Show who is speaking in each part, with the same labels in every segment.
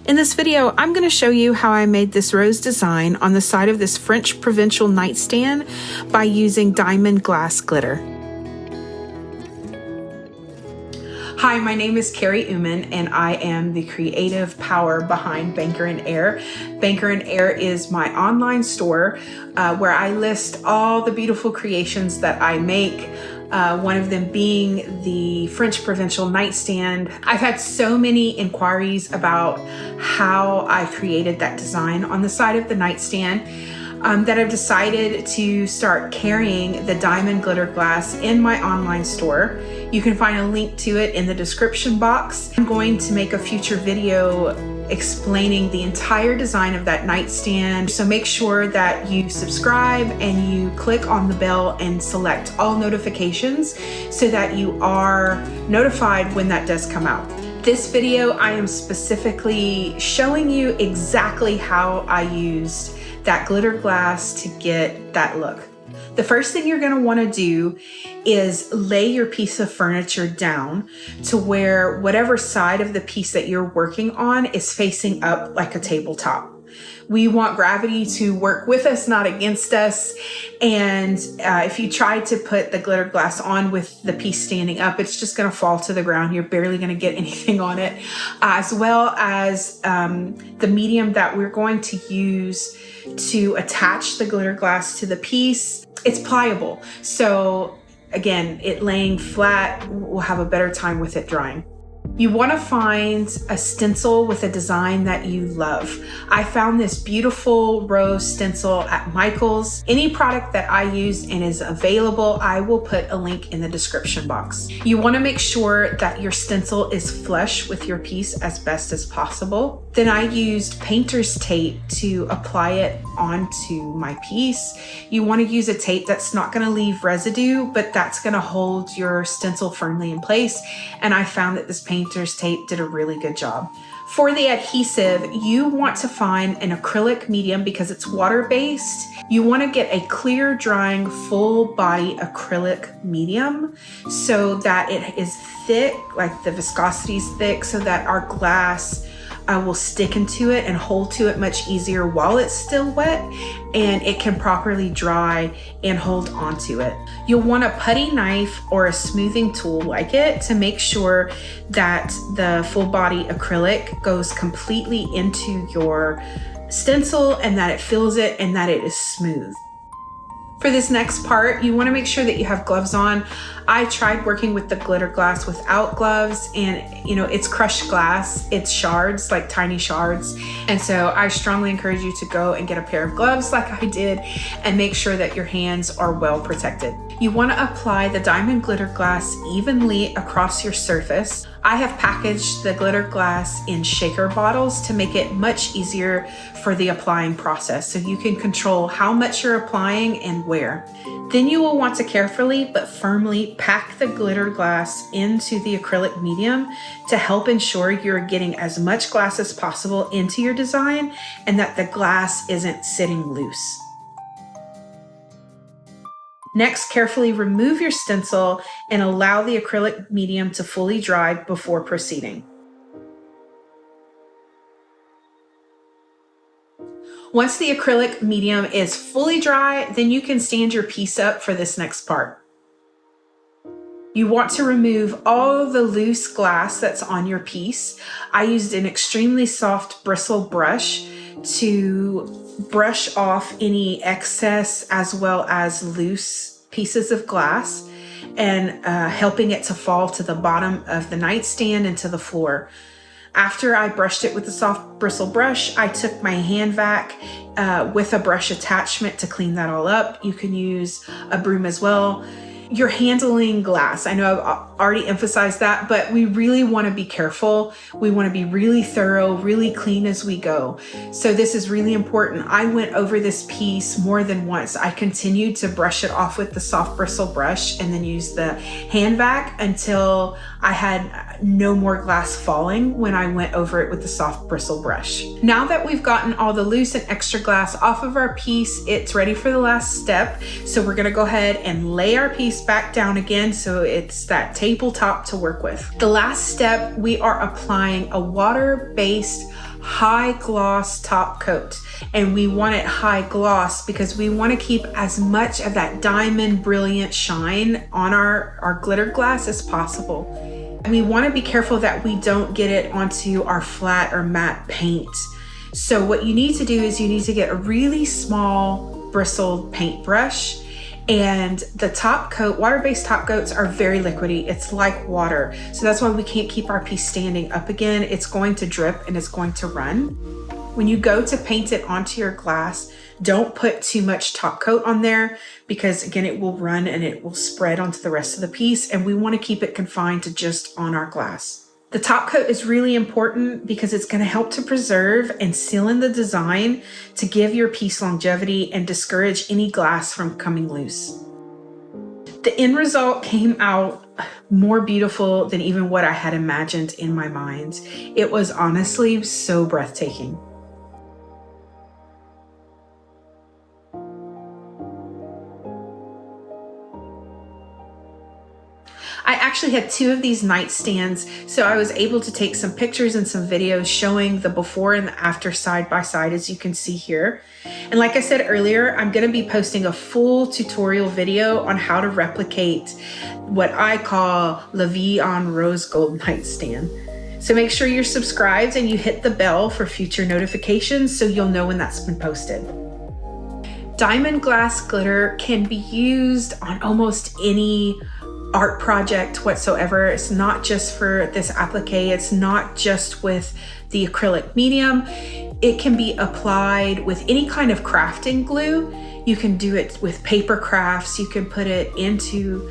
Speaker 1: In this video, I'm going to show you how I made this rose design on the side of this French provincial nightstand by using diamond glass glitter. Hi, my name is Carrie Uman and I am the creative power behind Banker & Air. Banker & Air is my online store where I list all the beautiful creations that I make. One of them being the French provincial nightstand. I've had so many inquiries about how I created that design on the side of the nightstand that I've decided to start carrying the diamond glitter glass in my online store. You can find a link to it in the description box. I'm going to make a future video explaining the entire design of that nightstand. So make sure that you subscribe and you click on the bell and select all notifications so that you are notified when that does come out. This video, I am specifically showing you exactly how I used that glitter glass to get that look. The first thing you're going to want to do is lay your piece of furniture down to where whatever side of the piece that you're working on is facing up like a tabletop. We want gravity to work with us, not against us. And if you try to put the glitter glass on with the piece standing up, it's just going to fall to the ground. You're barely going to get anything on it. As well as the medium that we're going to use to attach the glitter glass to the piece, it's pliable. So again, it laying flat, we'll have a better time with it drying. You want to find a stencil with a design that you love. I found this beautiful rose stencil at Michael's. Any product that I used and is available, I will put a link in the description box. You want to make sure that your stencil is flush with your piece as best as possible. Then I used painter's tape to apply it onto my piece. You want to use a tape that's not going to leave residue, but that's going to hold your stencil firmly in place. And I found that this painter's tape did a really good job. For the adhesive, you want to find an acrylic medium because it's water-based. You want to get a clear drying full body acrylic medium so that it is thick, like the viscosity is thick, so that our glass will stick into it and hold to it much easier while it's still wet, and it can properly dry and hold onto it. You'll want a putty knife or a smoothing tool like it to make sure that the full body acrylic goes completely into your stencil and that it fills it and that it is smooth. For this next part, you want to make sure that you have gloves on. I tried working with the glitter glass without gloves, and it's crushed glass, it's shards, like tiny shards. And so I strongly encourage you to go and get a pair of gloves like I did and make sure that your hands are well protected. You want to apply the diamond glitter glass evenly across your surface. I have packaged the glitter glass in shaker bottles to make it much easier for the applying process, so you can control how much you're applying and where. Then you will want to carefully but firmly pack the glitter glass into the acrylic medium to help ensure you're getting as much glass as possible into your design and that the glass isn't sitting loose. Next, carefully remove your stencil and allow the acrylic medium to fully dry before proceeding. Once the acrylic medium is fully dry, then you can stand your piece up for this next part. You want to remove all of the loose glass that's on your piece. I used an extremely soft bristle brush to brush off any excess as well as loose pieces of glass and helping it to fall to the bottom of the nightstand and to the floor. After I brushed it with the soft bristle brush, I took my hand vac with a brush attachment to clean that all up. You can use a broom as well. You're handling glass. I know I've already emphasized that, but we really want to be careful. We want to be really thorough, really clean as we go. So this is really important. I went over this piece more than once. I continued to brush it off with the soft bristle brush and then use the hand vac until I had no more glass falling when I went over it with the soft bristle brush. Now that we've gotten all the loose and extra glass off of our piece, it's ready for the last step. So we're gonna go ahead and lay our piece back down again so it's that tabletop to work with. The last step, we are applying a water-based high gloss top coat. And we want it high gloss because we want to keep as much of that diamond brilliant shine on our glitter glass as possible. And we want to be careful that we don't get it onto our flat or matte paint. So what you need to do is you need to get a really small bristled paintbrush. And the top coat, water-based top coats are very liquidy. It's like water. So that's why we can't keep our piece standing up again. It's going to drip and it's going to run. When you go to paint it onto your glass, don't put too much top coat on there because again, it will run and it will spread onto the rest of the piece. And we want to keep it confined to just on our glass. The top coat is really important because it's going to help to preserve and seal in the design to give your piece longevity and discourage any glass from coming loose. The end result came out more beautiful than even what I had imagined in my mind. It was honestly so breathtaking. I actually had 2 of these nightstands, so I was able to take some pictures and some videos showing the before and the after side by side, as you can see here. And like I said earlier, I'm going to be posting a full tutorial video on how to replicate what I call La Vie en Rose Gold nightstand. So make sure you're subscribed and you hit the bell for future notifications so you'll know when that's been posted. Diamond glass glitter can be used on almost any art project whatsoever. It's not just for this applique. It's not just with the acrylic medium. It can be applied with any kind of crafting glue. You can do it with paper crafts. You can put it into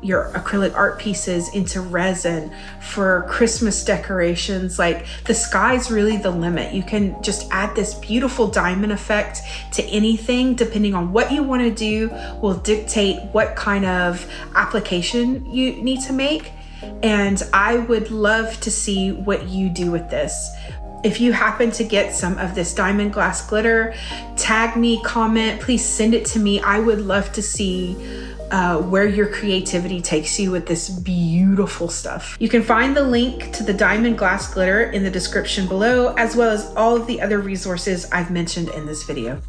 Speaker 1: your acrylic art pieces, into resin for Christmas decorations. Like, the sky's really the limit. You can just add this beautiful diamond effect to anything. Depending on what you want to do will dictate what kind of application you need to make. And I would love to see what you do with this. If you happen to get some of this diamond glass glitter, tag me, comment, please send it to me. I would love to see where your creativity takes you with this beautiful stuff. You can find the link to the diamond glass glitter in the description below, as well as all of the other resources I've mentioned in this video.